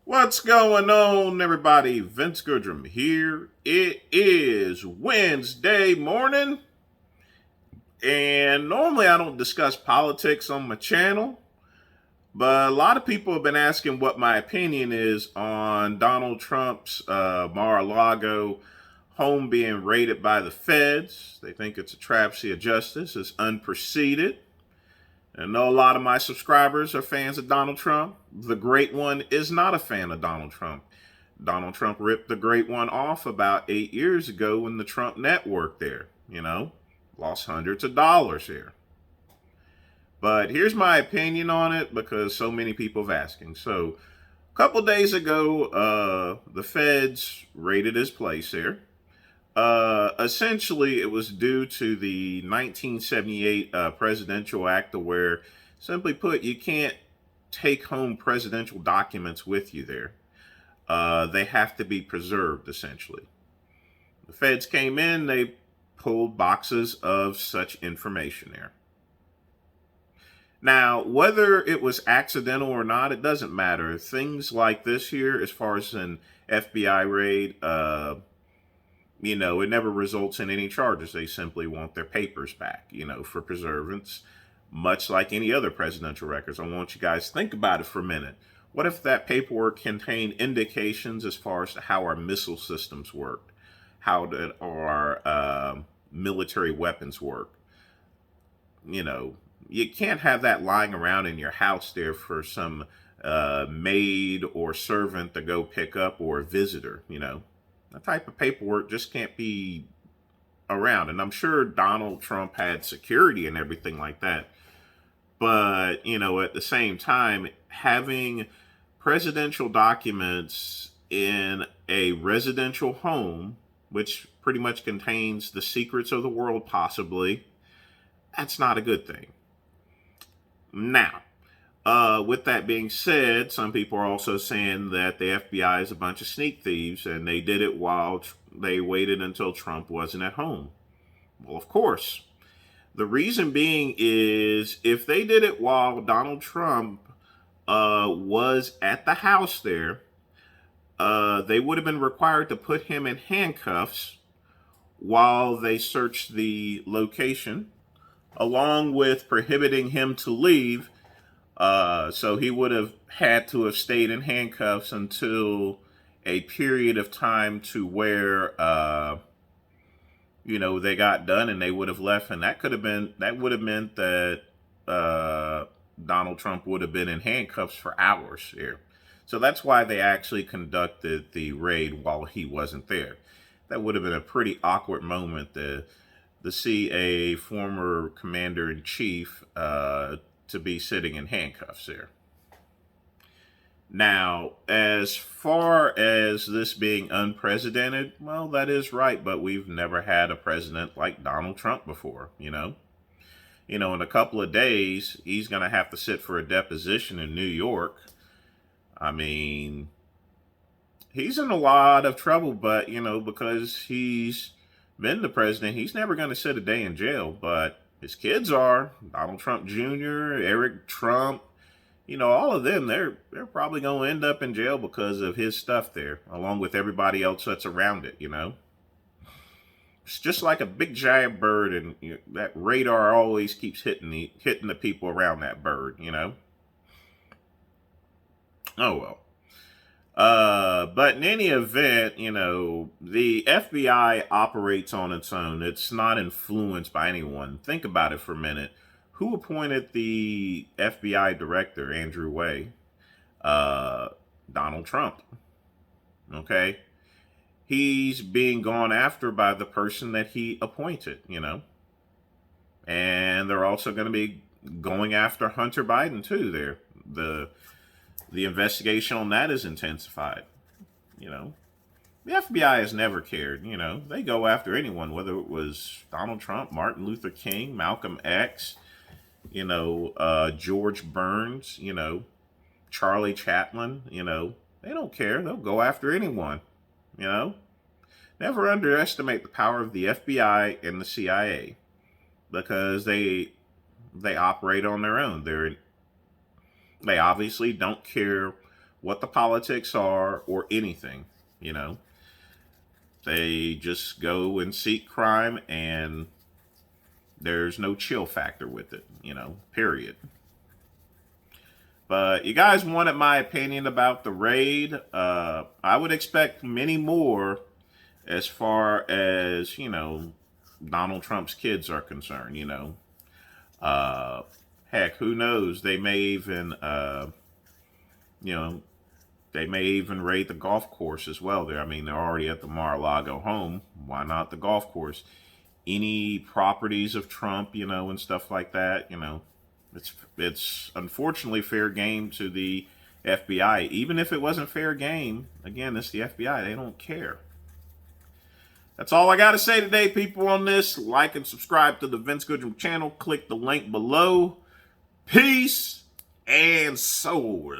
What's going on, everybody? Vince Goodrum here. It is Wednesday morning, and normally I don't discuss politics on my channel, but a lot of people have been asking what my opinion is on Donald Trump's Mar-a-Lago home being raided by the feds. They think it's a travesty of justice, it's unprecedented. I know a lot of my subscribers are fans of Donald Trump. The Great One is not a fan of Donald Trump. Donald Trump ripped the Great One off about 8 years ago when the Trump network there, lost hundreds of dollars here. But here's my opinion on it because so many people have asking. So a couple days ago, the feds raided his place here. Essentially, it was due to the 1978 Presidential Act, where, simply put, you can't take home presidential documents with you there. They have to be preserved, essentially. The feds came in, they pulled boxes of such information there. Now, whether it was accidental or not, it doesn't matter. Things like this here, as far as an FBI raid, it never results in any charges. They simply want their papers back, for preservance, much like any other presidential records. I want you guys to think about it for a minute. What if that paperwork contained indications as far as to how our missile systems worked, how did our military weapons work? You can't have that lying around in your house there for some maid or servant to go pick up, or a visitor. That type of paperwork just can't be around. And I'm sure Donald Trump had security and everything like that. But, at the same time, having presidential documents in a residential home, which pretty much contains the secrets of the world, possibly, that's not a good thing. Now, with that being said, some people are also saying that the FBI is a bunch of sneak thieves and they did it while they waited until Trump wasn't at home. Well, of course. The reason being is if they did it while Donald Trump was at the house there, they would have been required to put him in handcuffs while they searched the location, along with prohibiting him to leave. So he would have had to have stayed in handcuffs until a period of time to where, they got done and they would have left. And that would have meant that Donald Trump would have been in handcuffs for hours here. So that's why they actually conducted the raid while he wasn't there. That would have been a pretty awkward moment to see a former commander in chief to be sitting in handcuffs there. Now, as far as this being unprecedented, well, that is right, but we've never had a president like Donald Trump before, in a couple of days, he's going to have to sit for a deposition in New York. I mean, he's in a lot of trouble, but, because he's been the president, he's never going to sit a day in jail, but his kids are. Donald Trump Jr., Eric Trump, all of them, they're probably going to end up in jail because of his stuff there, along with everybody else that's around it, It's just like a big giant bird, and that radar always keeps hitting the people around that bird, Oh well. But in any event, the FBI operates on its own. It's not influenced by anyone. Think about it for a minute. Who appointed the FBI director, Andrew Way? Donald Trump. Okay? He's being gone after by the person that he appointed, And they're also going to be going after Hunter Biden, too, there. The investigation on that is intensified. The FBI has never cared. They go after anyone, whether it was Donald Trump, Martin Luther King, Malcolm X, George Burns, Charlie Chaplin. They don't care. They'll go after anyone. Never underestimate the power of the FBI and the CIA, because they operate on their own. They obviously don't care what the politics are or anything, you know. They just go and seek crime, and there's no chill factor with it, you know, period. But you guys wanted my opinion about the raid. I would expect many more as far as, you know, Donald Trump's kids are concerned, you know. Uh, Heck, who knows? They may even, you know, they may even raid the golf course as well. There, I mean, they're already at the Mar-a-Lago home. Why not the golf course? Any properties of Trump, you know, and stuff like that, you know, it's unfortunately fair game to the FBI. Even if it wasn't fair game, again, it's the FBI. They don't care. That's all I got to say today, people, on this. Like and subscribe to the Vince Goodrum channel. Click the link below. Peace and soul.